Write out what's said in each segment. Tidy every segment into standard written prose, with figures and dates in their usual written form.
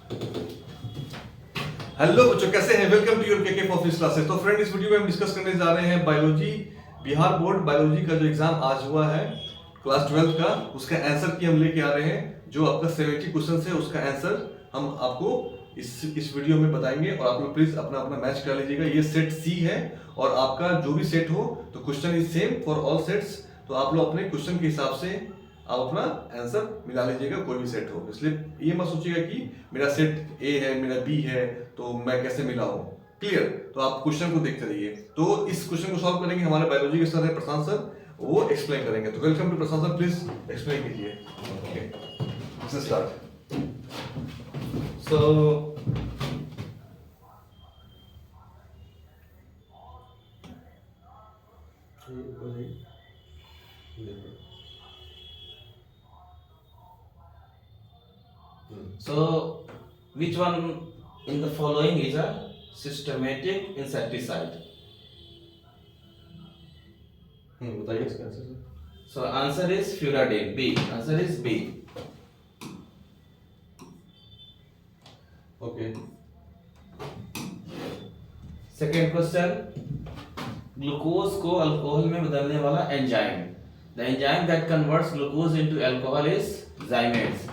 Hello बच्चों, कैसे हैं? Welcome to your KK for physics classes. तो फ्रेंड, इस वीडियो में हम डिस्कस करने जा रहे हैं बायोलॉजी, बिहार बोर्ड बायोलॉजी का जो एग्जाम आज हुआ है क्लास 12 का, उसका आंसर की हम लेके आ रहे हैं। जो आपका 70 क्वेश्चन है उसका आंसर हम आपको इस वीडियो में बताएंगे और आप लोग प्लीज अपना अपना मैच कर लीजिएगा। ये सेट सी है और आपका जो भी सेट हो तो question is same for all sets. तो आप लोग अपने क्वेश्चन के हिसाब से आप अपना आंसर मिला लीजिएगा, कोई भी सेट हो। इसलिए ये मत सोचिएगा कि मेरा सेट ए है, मेरा बी है, तो मैं कैसे मिलाऊं। क्लियर? तो आप क्वेश्चन को देखते रहिए। तो इस क्वेश्चन को सॉल्व करेंगे हमारे बायोलॉजी के सर है प्रशांत सर, वो एक्सप्लेन करेंगे। तो welcome to Prashant sir, please explain कीजिए। Okay, let's start. So, so which one in the following is a systematic insecticide? बताइए इसका answer sir. So answer is Furadine. B. Answer is B. Okay, Second question. Glucose को alcohol में बदलने वाला enzyme. The enzyme that converts glucose into alcohol is zymase.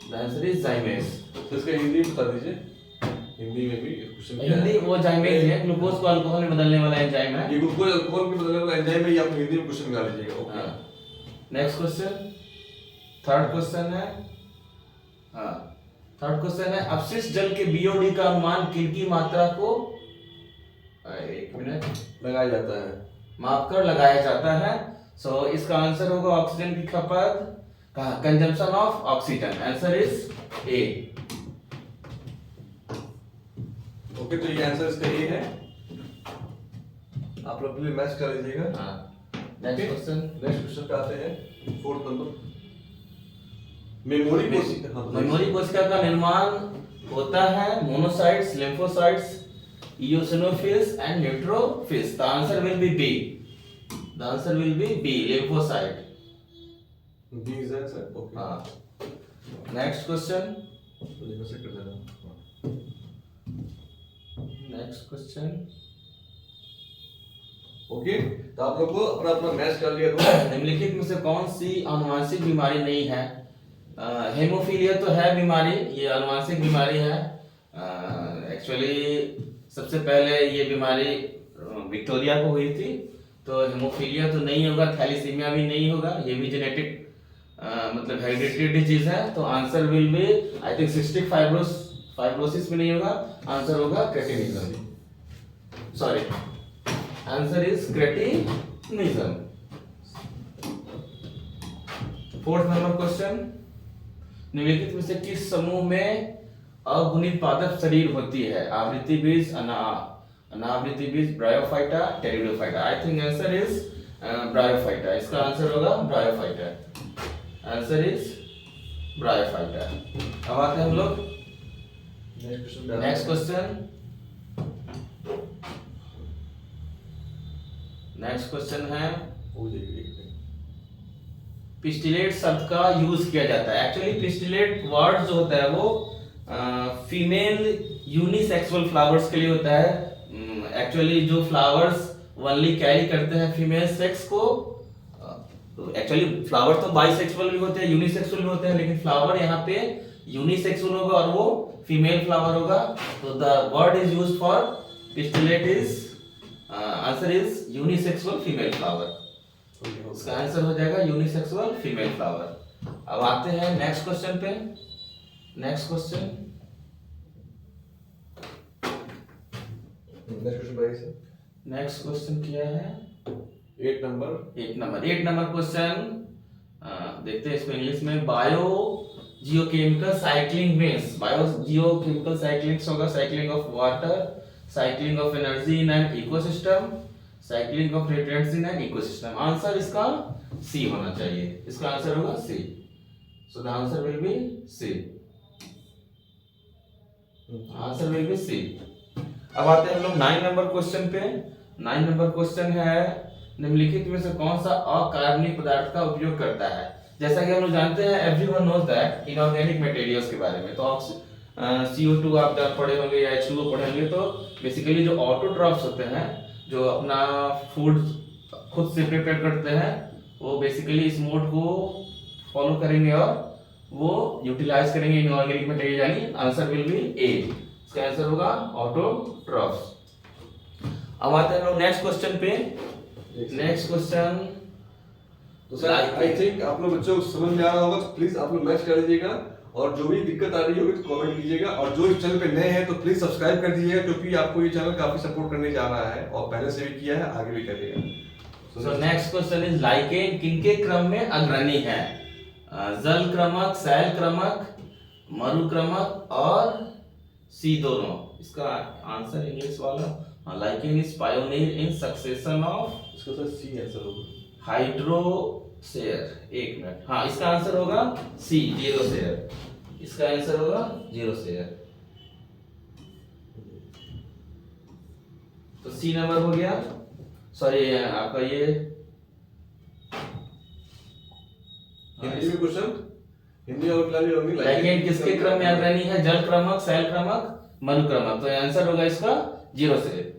The answer is zymase. तो इसका हिंदी बता दीजिए। हिंदी में भी क्वेश्चन क्या हिंदी है? वो जाइमेज है, ग्लूकोज को अल्कोहल में बदलने वाला एंजाइम है. ये ग्लूकोज अल्कोहल में बदलने वाला एंजाइम है, ये आप हिंदी में क्वेश्चन निकाल लीजिएगा। Okay, next question. Third question है. हाँ, थर्ड क्वेश्चन है अपशिष्ट जल के बीओडी का अनुमान किनकी मात्रा को 1 मिनट लगाया जाता है। मापकर लगाया जाता है. सो इसका आंसर होगा ऑक्सीजन की खपत, consumption of oxygen. Answer is a. Okay, तो ये आंसर इसका ए है। आप लोग भी मैच कर लीजिएगा। Next question. नेक्स्ट क्वेश्चन पे आते हैं, फोर्थ नंबर। मेमोरी कोशिका। मेमोरी कोशिका का निर्माण होता है monocytes, lymphocytes, eosinophils and neutrophils. The answer will be B. The answer will be B, lymphocyte. B is answer. Okay, हाँ. Next question. से कर देना। Next question. ओके, तो आप लोग को अपना अपना मैच कर लिया। तो निम्नलिखित में से कौन सी आनुवंशिक बीमारी नहीं है? हेमोफीलिया तो है बीमारी, ये आनुवंशिक बीमारी है. एक्चुअली सबसे पहले ये बीमारी विक्टोरिया को हुई थी. तो हेमोफीलिया तो नहीं होगा, थैलीसीमिया भी नहीं होगा, ये भी जेनेटिक मतलब हेरिडिटरी डिजीज है. तो answer will be I think cystic fibrosis भी नहीं होगा. आंसर होगा cretinism. Sorry, answer is cretinism. Fourth number question. निम्नलिखित में से किस समूह में अगुणित पादप शरीर होती है? आवृत्ति बीज, अनावृत्ति बीज, bryophyta, pteridophyta. I think answer is bryophyta. इसका आंसर होगा ब्रायोफाइटा. Answer is bryophyta. अब आते हैं हम लोग नेक्स्ट क्वेश्चन. नेक्स्ट क्वेश्चन है पिस्टिलेट शब्द का यूज किया जाता है. एक्चुअली पिस्टिलेट वर्ड जो होता है वो फीमेल यूनिसेक्सुअल फ्लावर्स के लिए होता है. एक्चुअली जो फ्लावर्स ओनली कैरी करते हैं फीमेल सेक्स को. एक्चुअली फ्लावर तो बाइसेक्सुअल भी होते हैं, यूनिसेक्सुअल भी होते हैं, लेकिन फ्लावर यहाँ पे यूनिसेक्सुअल होगा और वो फीमेल फ्लावर होगा. तो the word is used for pistillate is answer is unisexual female flower. इसका आंसर हो जाएगा यूनिसेक्सुअल फीमेल फ्लावर. अब आते हैं नेक्स्ट क्वेश्चन पे. Next question. नेक्स्ट क्वेश्चन क्या है? 8 नंबर. 8 number question. देखते हैं इसको इंग्लिश में. Bio geochemical cycling means. Bio geochemical cycling होगा cycling of water, cycling of energy in an ecosystem, cycling of nutrients in an ecosystem. Answer इसका C होना चाहिए. इसका आंसर होगा C. So the answer will be C. Answer will be C. अब आते हैं हम लोग 9 नंबर क्वेश्चन पे. 9 नंबर क्वेश्चन है निम्नलिखित में से कौन सा अकार्बनिक पदार्थ का उपयोग करता है? जैसा कि हम लोग जानते हैं, everyone knows that inorganic materials के बारे में, तो CO2 आप जब पढ़े होंगे या H2O पढ़े होंगे, तो बेसिकली जो ऑटोट्रॉफ्स होते हैं, जो अपना फूड खुद से प्रिपेयर करते हैं, वो बेसिकली इस मोड को फॉलो करेंगे और वो यूटिलाइज करेंगे इनऑर्गेनिक मटेरियल, यानी आंसर विल बी ए। इसका आंसर होगा ऑटोट्रॉफ्स। अब आते हैं लोग नेक्स्ट क्वेश्चन पे। नेक्स्ट क्वेश्चन, तो सर आई थिंक आप लोग बच्चों को समझ में आ रहा होगा, तो प्लीज आप लोग मैच कर दीजिएगा, और जो भी दिक्कत आ रही होगी तो कमेंट कीजिएगा, और जो इस चैनल पे नए हैं तो प्लीज सब्सक्राइब कर दीजिएगा, क्योंकि आपको ये चैनल काफी सपोर्ट करने जा रहा है, और पहले से भी किया है, आगे भी करेगा। So next question is lichen किनके क्रम में अग्रणी है? जल क्रमक, शैल क्रमक, मरु क्रमक और सी दोनों। इसका आंसर इंग्लिश वाला, lichen is pioneer in succession of, इसका सर सी आंसर होगा, हाइड्रोसेयर। एक मिनट, हाँ इसका आंसर होगा सी, जीरोसेयर। इसका आंसर होगा जीरोसेयर। तो सी नंबर हो गया। सॉरी आपका ये हिंदी में क्वेश्चन, हिंदी और लाइकेन किसके क्रम में अग्रणी है? जल क्रमक, शैल क्रमक, मरु क्रमक। तो आंसर होगा इसका जीरोसेयर।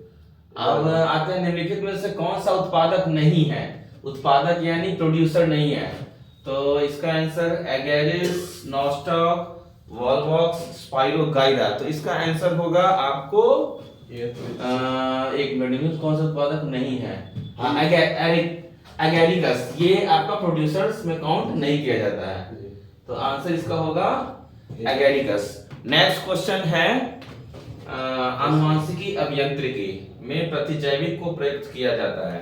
अब आते हैं निम्नलिखित में से कौन सा उत्पादक नहीं है? उत्पादक यानी प्रोड्यूसर नहीं है। तो इसका आंसर एगेरिस, नॉस्टॉक, वॉलवॉक्स, स्पाइरोगाइरा। तो इसका आंसर होगा आपको एक मिनट, कौन सा उत्पादक नहीं है? हाँ, एगेरिकस। ये आपका प्रोड्यूसर्स में काउंट नहीं किया जाता है, तो आंसर इसका होगा एगेरिकस। नेक्स्ट क्वेश्चन है, आनुवांशिकी अभियांत्रिकी में प्रतिजैविक को प्रयुक्त किया जाता है।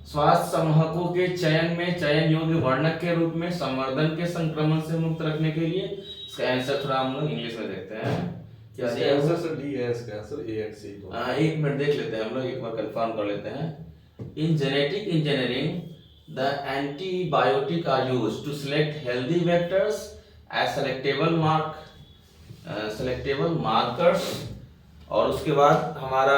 स्वास्थ्य समूहकों के चयन में चयन योग्य वर्णक के रूप में संवर्धन के संक्रमण से मुक्त रखने के लिए। इसका आंसर थोड़ा हम लोग इंग्लिश में देखते हैं। क्या आंसर सर डी है, इसका आंसर ए एंड सी। एक मिनट देख लेते हैं हम लोग, एक बार कंफर्म कर लेते हैं। In genetic engineering the antibiotic are used to select healthy vectors as selectable markers. और उसके बाद हमारा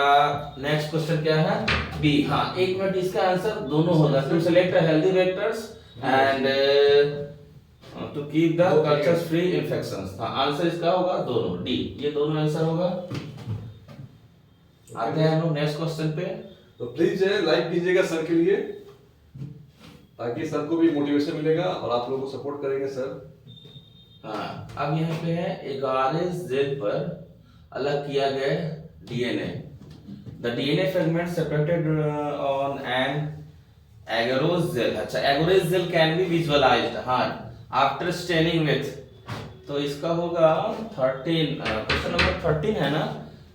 नेक्स्ट क्वेश्चन क्या है? बी। हाँ एक मिनट, इसका आंसर दोनों होगा, to select healthy vectors and to keep the cultures free infections. हाँ आंसर इसका होगा दोनों, डी। ये दोनों आंसर होगा। आते हैं हम लोग नेक्स्ट क्वेश्चन पे। तो प्लीज लाइक कीजिएगा सर के लिए, ताकि सर को भी मोटिवेशन मिलेगा और आप लोगों को सपोर्ट करेंगे सर। हाँ, अब यहाँ पे है एगारिस जेल पर अलग किया गया DNA। The DNA fragment separated on an agarose gel। अच्छा, agarose gel can be visualized, हाँ, after staining with। तो इसका होगा 13, क्वेश्चन नंबर 13 है ना,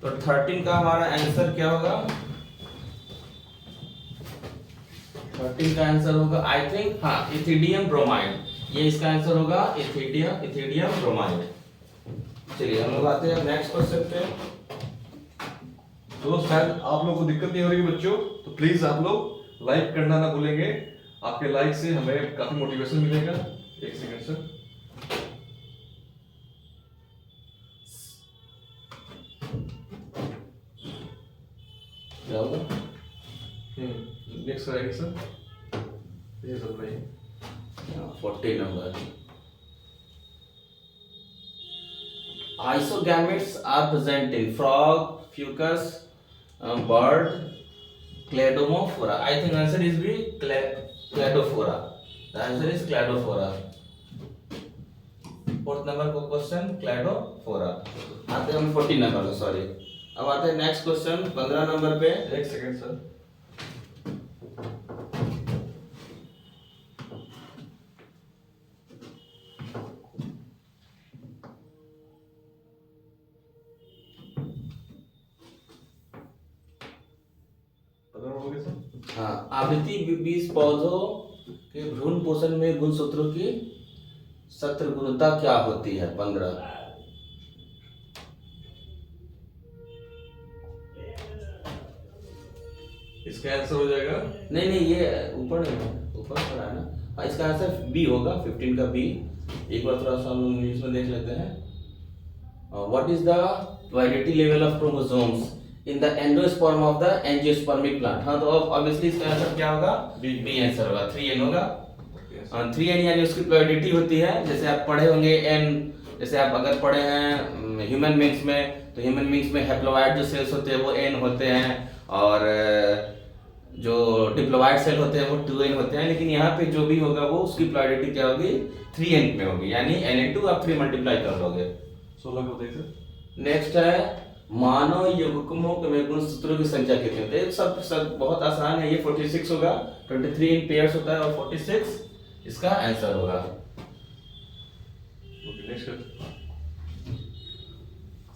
तो 13 का हमारा आंसर क्या होगा? 13 का आंसर होगा आई थिंक, हाँ, इथिडियम ब्रोमाइड। ये इसका आंसर होगा इथिडियम ब्रोमाइड। चलिए हम लोग आते हैं नेक्स्ट क्वेश्चन पे। तो शायद आप लोगों को दिक्कत नहीं हो रही बच्चों, तो प्लीज आप लोग लाइक करना ना भूलेंगे। आपके लाइक से हमें काफी मोटिवेशन मिलेगा। एक सेकंड सर। क्या होगा? नेक्स्ट आएगी सर, ये सब नहीं, 14 number. Isogametes are present in frog, fucus, bird, Cladomophora. I think answer is B, Cladophora. The answer is Cladophora. Fourth number को क्वेश्चन Cladophora। आते हैं हम 14 नंबर पे, सॉरी। अब आते हैं नेक्स्ट क्वेश्चन 15 नंबर पे। एक सेकंड सर। हाँ, आवृत्ति 20 पौधों के भ्रूण पोषण में गुणसूत्रों की सत्र गुणता क्या होती है? 15। इसका आंसर हो जाएगा, नहीं ये ऊपर पड़ा है ना। हाँ, इसका आंसर बी होगा, 15 का बी। एक बार थोड़ा सा हम इंग्लिश में देख लेते हैं। व्हाट इज द वाइडिटी level of chromosomes in the endosperm of the angiospermic plant? हाँ, तो ऑब्वियसली इसका आंसर क्या होगा? बी आंसर होगा, 3n होगा। 3n यानी उसकी प्लॉइडिटी होती है। जैसे आप पढ़े होंगे n, जैसे आप अगर पढ़े हैं ह्यूमन बींग्स में, तो ह्यूमन बींग्स में हैप्लोइड जो सेल्स होते हैं वो n होते हैं, और जो डिप्लोइड सेल होते हैं वो 2n होते हैं। लेकिन यहाँ पे जो भी होगा वो उसकी प्लॉइडिटी क्या होगी, 3n में होगी, यानी n आप 3 मल्टीप्लाई कर लोगे। 16 को बताइए सर। नेक्स्ट है मानव युग्मों में गुणसूत्रों की संख्या कितनी होती है। सब बहुत आसान है, ये 46 होगा, 23 इन पेयर्स होता है और 46 इसका आंसर होगा। Okay next sir.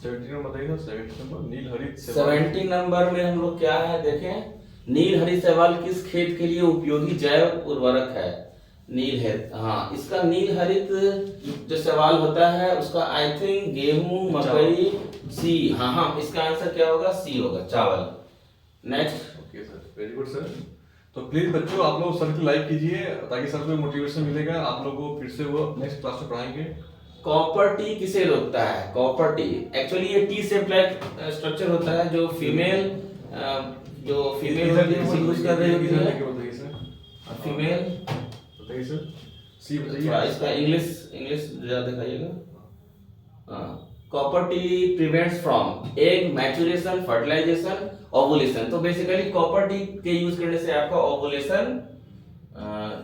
17 नंबर बताइए सर। 17 नंबर नील हरित 70 नंबर में हम लोग क्या है देखें, नील हरित शैवाल किस खेत के लिए उपयोगी जैव उर्वरक है। नील है, हाँ, इसका नील हरित जो शैवाल होता है उसका आई थिंक गेहूं, मकई, सी, हाँ, इसका आंसर क्या होगा, सी होगा, चावल। Next. Okay sir, very good sir. तो प्लीज बच्चों आप लोग सर की लाइक कीजिए ताकि सर को मोटिवेशन मिलेगा, आप लोगों को फिर से वो नेक्स्ट क्लास में पढ़ाएंगे। कॉपर टी किसे रोकता है। कॉपर टी एक्चुअली ये टी शेप लाइक स्ट्रक्चर होता है, जो फीमेल होती है वो यूज कर रही होती है। बताइए सर। फीमेल बताइए सर। सी बताइए। थोड़ा इसका इंग्लिश ज्यादा दिखाइएगा। Copper T prevents from egg maturation, fertilization, ovulation. तो बेसिकली कॉपर टी के यूज करने से आपका ओवुलेशन,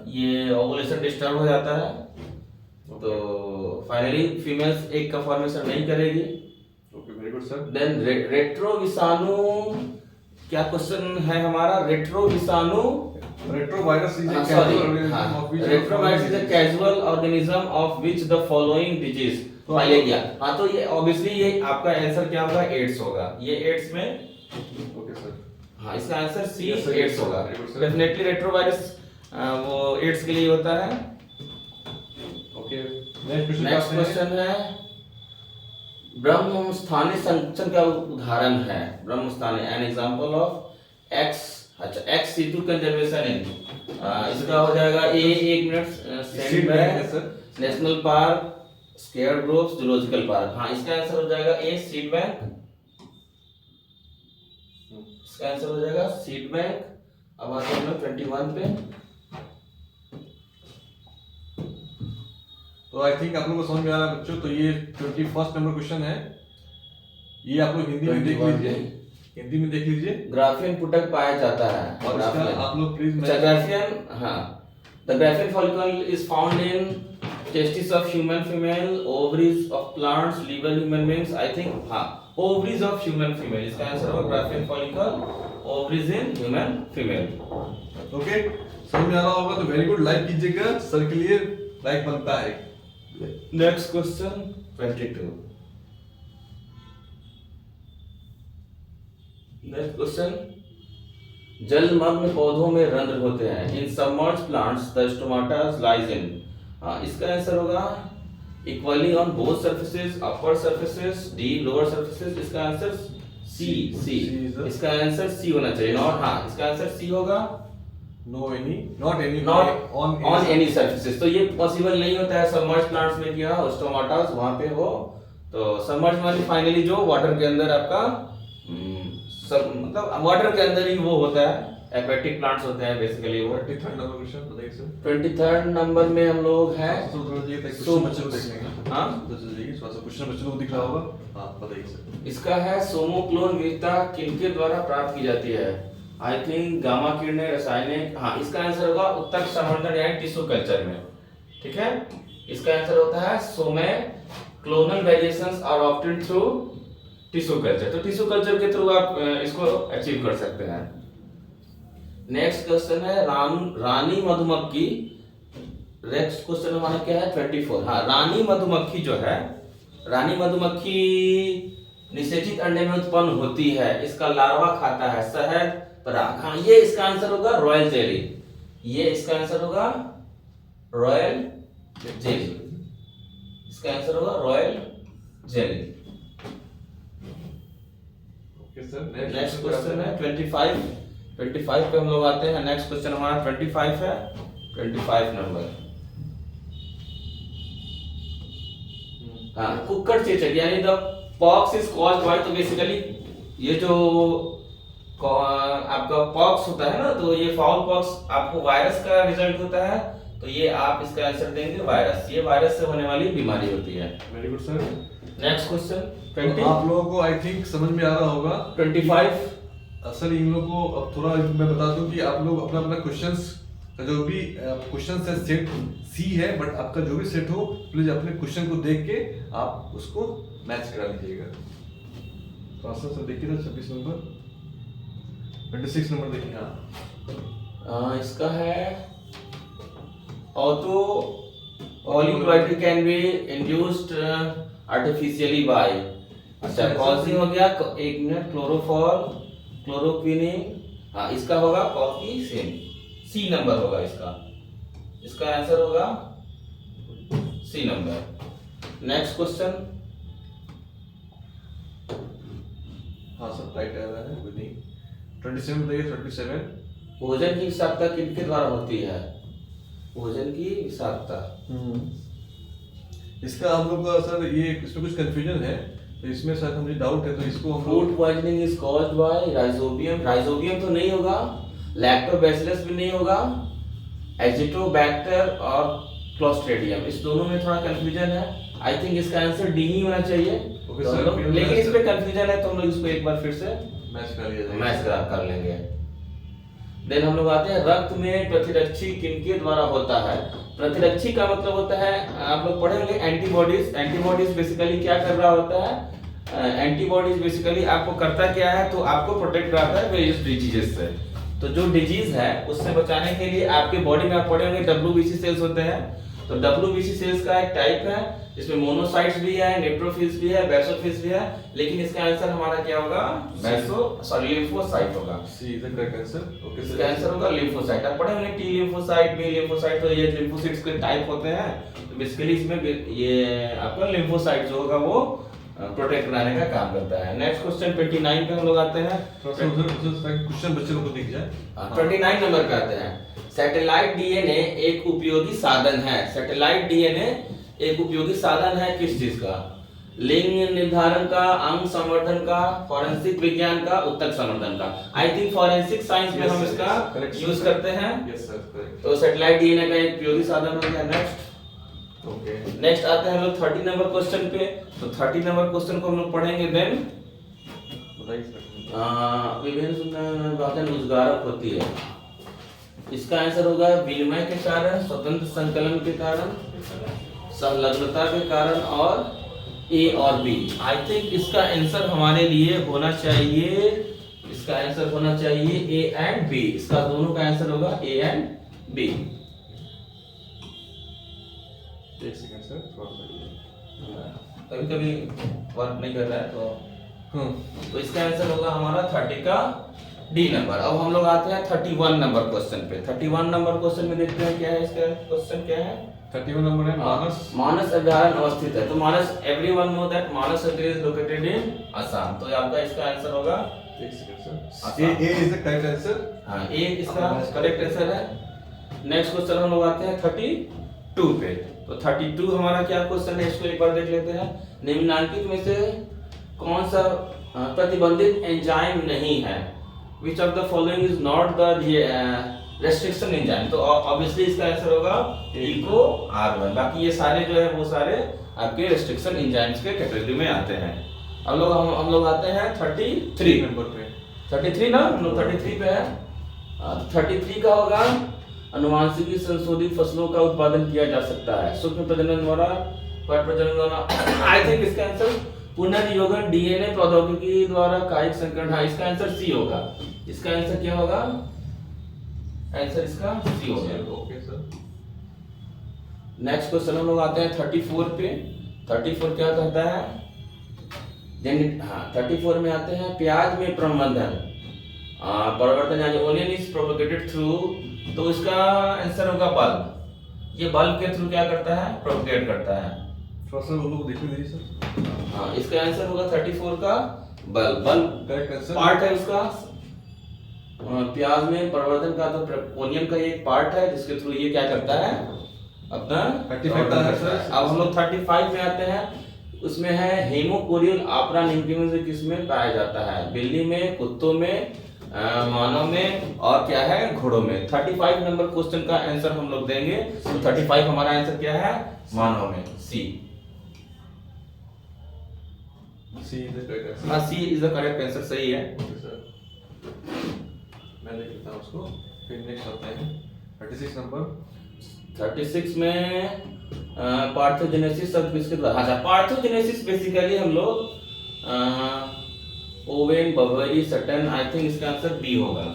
ये ओवुलेशन डिस्टर्ब हो जाता है, तो फाइनली फीमेल्स एग का फॉर्मेशन नहीं करेगी। Okay very good sir. Then retro विषाणु, क्या क्वेश्चन है हमारा, रेट्रो विषाणु, retrovirus is a sorry, retrovirus is a casual organism of which the following disease पाया गया। हाँ, तो ये ऑब्वियसली ये आपका आंसर क्या होगा, एड्स होगा। ये एड्स में, ओके सर, हाँ, इसका answer C Yes, sir, AIDS yes, sir. होगा। Very good, sir. Definitely retrovirus वो एड्स के लिए होता है। ओके नेक्स्ट नेक्स्ट क्वेश्चन है ब्रह्म स्थानीय संरक्षण का उदाहरण है। ब्रह्म स्थानीय एन एग्जांपल ऑफ एक्स, अच्छा, एक्स सीटू कंजर्वेशन इन, इसका हो जाएगा ए, 1 minute, send bank, national park, square groves, zoological park. हाँ, इसका आंसर हो जाएगा ए, सीड बैंक। इसका आंसर हो जाएगा सीड बैंक। अब आते हैं हम लोग 21 पे। तो आई थिंक आप लोगों को समझ में आ रहा है बच्चों। तो ये 21st नंबर क्वेश्चन है, ये आप लोग हिंदी में देख लीजिए, हिंदी में देख लीजिए। ग्राफियन पुटक पाया जाता है, और इसका आप लोग प्लीज ग्राफियन, हाँ, the Graafian follicle is found in testis of human female, ovaries of plants, liver human beings, I think, हाँ, ओवरीज ऑफ ह्यूमन फीमेल। इसका आंसर होगा Graafian follicle, ovaries in human female. Okay, समझ में आ रहा होगा तो वेरी गुड, लाइक कीजिएगा, सर के लिए लाइक बनता है। Next question 22। नेक्स्ट क्वेश्चन, जलमग्न पौधों में रंध्र होते हैं। In submerged plants the stomata lies in, इसका आंसर होगा equally on both surfaces, upper surfaces, the lower surfaces. इसका आंसर सी, इसका आंसर सी होना चाहिए, नॉट, हाँ, इसका आंसर सी होगा, no any, not any, not on any surfaces. तो ये पॉसिबल नहीं होता है सबमर्ज्ड प्लांट्स में कि हाँ स्टोमाटास वहां पे हो। तो सबमर्ज्ड माने फाइनली जो वाटर के अंदर आपका सब, मतलब वाटर के अंदर ही वो होता है, एक्वेटिक प्लांट्स होते हैं बेसिकली वो। 23rd नंबर क्वेश्चन बताइए सर। 23rd नंबर में हम लोग हैं, तो थोड़ा ये तक So- बच्चों को देखने का, हाँ? तो चलिए थोड़ा सा क्वेश्चन बच्चों को दिख रहा होगा। हाँ बताइए सर। इसका है सोमोक्लोन विविधता किनके द्वारा प्राप्त की जाती है। आई थिंक गामा किरणें, रासायनिक, हाँ, इसका आंसर होगा उत्तक संवर्धन यानी टिश्यू कल्चर में, ठीक है। इसका आंसर होता है somaclonal variations are obtained through tissue culture. तो टिश्यू कल्चर के थ्रू आप इसको अचीव कर सकते हैं। नेक्स्ट क्वेश्चन है रानी मधुमक्खी। नेक्स्ट क्वेश्चन हमारा क्या है 24। हाँ, रानी मधुमक्खी जो है, रानी मधुमक्खी निषेचित अंडे में उत्पन्न होती है, इसका लार्वा खाता है शहद, पराग। हाँ, ये इसका आंसर होगा रॉयल जेली, ये इसका आंसर होगा रॉयल जेली, इसका आंसर होगा royal jelly. Okay sir, next question है 25 पे हम लोग आते हैं। नेक्स्ट क्वेश्चन हमारा 25 है, 25 नंबर। हाँ, कुक्कड़ चेचक यानी the pox is caused by, तो बेसिकली ये जो आपका पॉक्स होता है ना, तो ये फाउल पॉक्स आपको वायरस का रिजल्ट होता है तो ये आप इसका आंसर देंगे वायरस। ये वायरस से होने वाली बीमारी होती है। Very good sir. Next question तो 20 आप लोगों को आई थिंक समझ में आ रहा होगा 25। सर इन लोगों को अब थोड़ा मैं बता दूं कि आप लोग अपना अपना क्वेश्चंस का जो भी क्वेश्चन है सेट सी है, बट आपका जो भी सेट हो प्लीज अपने क्वेश्चन को देख के आप उसको मैच करा लीजिएगा। तो सर देखिए सर 26 नंबर 26 नंबर देखिए। हाँ इसका है autopolyploid can be induced artificially by. अच्छा कौन सी हो गया, एक मिनट, क्लोरोफॉल, क्लोरोक्विनिन, हाँ इसका होगा कॉफीसिन, सी नंबर होगा इसका। इसका आंसर होगा सी नंबर। Next question. हाँ सर राइट आ रहा है, नहीं 27 बताइए 27। भोजन की विषाक्तता किनके द्वारा होती है? भोजन की विषाक्तता। इसका हम लोग का सर ये इसमें कुछ कंफ्यूजन है, तो इसमें शायद मुझे डाउट है, तो इसको हम food poisoning is caused by rhizobium. Rhizobium तो नहीं होगा, लैक्टोबैसिलस भी नहीं होगा, एजिटोबैक्टर और क्लोस्ट्रिडियम, इस दोनों में थोड़ा कंफ्यूजन है। आई थिंक इसका आंसर डी ही होना चाहिए। ओके तो सर, हम लोग- लेकिन इसमें कंफ्यूजन है तो हम लोग इसको एक बार फिर से मैच कर लिया जाएगा। मैच कर लेंगे। देन हम लोग आते हैं रक्त में प्रतिरक्षी किनके द्वारा होता है? प्रतिरक्षी का मतलब होता है, आप लोग पढ़े होंगे एंटीबॉडीज। एंटीबॉडीज बेसिकली क्या कर रहा होता है? एंटीबॉडीज बेसिकली आपको करता क्या है, तो आपको प्रोटेक्ट कराता है वेरियस डिजीजेस से। तो जो डिजीज है उससे बचाने के लिए आपके बॉडी में आप पढ़े होंगे WBC सेल्स होते हैं। तो WBC सेल्स का एक टाइप है, इसमें मोनोसाइट्स भी है, नेट्रोफिल्स भी है, बेसोफिल्स भी है, लेकिन इसका आंसर हमारा क्या होगा? लिम्फोसाइट होगा। C is the correct answer. Okay इसका आंसर होगा लिम्फोसाइट। आप पढ़े होंगे टी लिम्फोसाइट, बी लिम्फोसाइट, तो ये लिम्फोसाइट्स के टाइप होते हैं। तो बेसिकली इसमें ये आपका लिम्फोसाइट जो होगा वो प्रोटेक्ट कराने का काम करता है। नेक्स्ट क्वेश्चन 29 पे हम लोग आते हैं। क्वेश्चन बच्चे लोग को दिख जाए। 29 नंबर पे आते हैं। सैटेलाइट डीएनए एक उपयोगी साधन है। सैटेलाइट डीएनए एक उपयोगी साधन है किस चीज का? लिंग निर्धारण का, अंग संवर्धन का, फॉरेंसिक विज्ञान का, उत्तक संवर्धन का। आई थिंक फॉरेंसिक साइंस में हम इसका यूज करते हैं। Yes sir correct. तो सैटेलाइट डीएनए का एक उपयोगी साधन हो गया। नेक्स्ट ओके नेक्स्ट आते हैं हम लोग 30 नंबर क्वेश्चन पे। तो 30 नंबर क्वेश्चन को हम लोग पढ़ेंगे। देन बताइए सर। विभिन्न बातें रोजगारक होती है। इसका आंसर होगा विनिमय के कारण, स्वतंत्र संकलन के कारण, संलग्नता के कारण और ए और बी। आई थिंक इसका आंसर हमारे लिए होना चाहिए, इसका आंसर होना चाहिए ए एंड बी। इसका दोनों का आंसर होगा ए एंड बी। एक सेकंड सर थोड़ा सा। कभी कभी वर्क नहीं कर रहा है तो इसका आंसर होगा हमारा 30 का डी नंबर। अब हम लोग आते हैं 31 नंबर क्वेश्चन पे। 31 नंबर क्वेश्चन में देखते हैं क्या है इसका क्वेश्चन क्या है। 31 नंबर है मानस। मानस अभयारण्य अवस्थित है। तो Manas, everyone know that Manas is located in Assam. तो आपका इसका आंसर होगा एक second sir. A is the correct answer. हाँ ए इसका करेक्ट आंसर है। नेक्स्ट क्वेश्चन हम लोग आते हैं 32 पे। तो 32 हमारा क्या क्वेश्चन है, इसको एक बार देख लेते हैं। निम्नलिखित में से कौन सा प्रतिबंधित एंजाइम नहीं है? Which of the following is not the restriction enzyme? तो obviously इसका आंसर होगा इको R1। बाकी ये सारे जो है वो सारे आपके restriction enzymes के कैटेगरी में आते हैं। अब हम लोग आते हैं 33 नंबर पे। 33 ना, हम लोग 33 पे है। 33 का होगा अनुवांशिकी संशोधित फसलों का उत्पादन किया जा सकता है सूक्ष्म प्रजनन द्वारा, पर प्रजनन द्वारा। आई थिंक इसका आंसर पुनर्योगन डीएनए प्रौद्योगिकी द्वारा कायिक संकरण। हाँ इसका आंसर सी होगा। इसका आंसर क्या होगा? आंसर इसका सी होगा। Okay sir. नेक्स्ट क्वेश्चन हम लोग आते हैं 34 पे। 34 क्या कहता है? हाँ 34 में आते हैं प्याज में प्रबंधन परिवर्तन, यानी ओनियन इज प्रोपेगेटेड थ्रू। तो इसका आंसर होगा बल्ब। ये बल्ब के थ्रू क्या करता है? प्रोपेगेट करता है। थोड़ा सा वो लोग देखने दीजिए सर। हाँ इसका आंसर होगा 34 का bulb. Bulb correct answer. Part है उसका प्याज में परिवर्तन का, तो ओनियन का एक पार्ट है जिसके थ्रू ये क्या करता है अपना 35 का आंसर। अब हम लोग 35 में आते हैं। उसमें है हेमोकोरियल आपरा निम्फियम किस में पाया जाता है? बिल्ली में, कुत्तों में, मानव में और क्या है घोड़ों में। 35 नंबर क्वेश्चन का आंसर हम लोग देंगे। तो 35 हमारा आंसर क्या है मानव में, सी। सी इज द करेक्ट आंसर। हाँ, सी इज द करेक्ट आंसर, सही है। मैं लिख लेता हूँ उसको। फिर नेक्स्ट आते हैं 36 नंबर। 36 में पार्थोजेनेसिस शब्द किसके द्वारा, अच्छा पार्थोजेनेसिस बेसिकली हम लोग ओवेन, बवेरी, सटन, आई थिंक इसका आंसर बी होगा।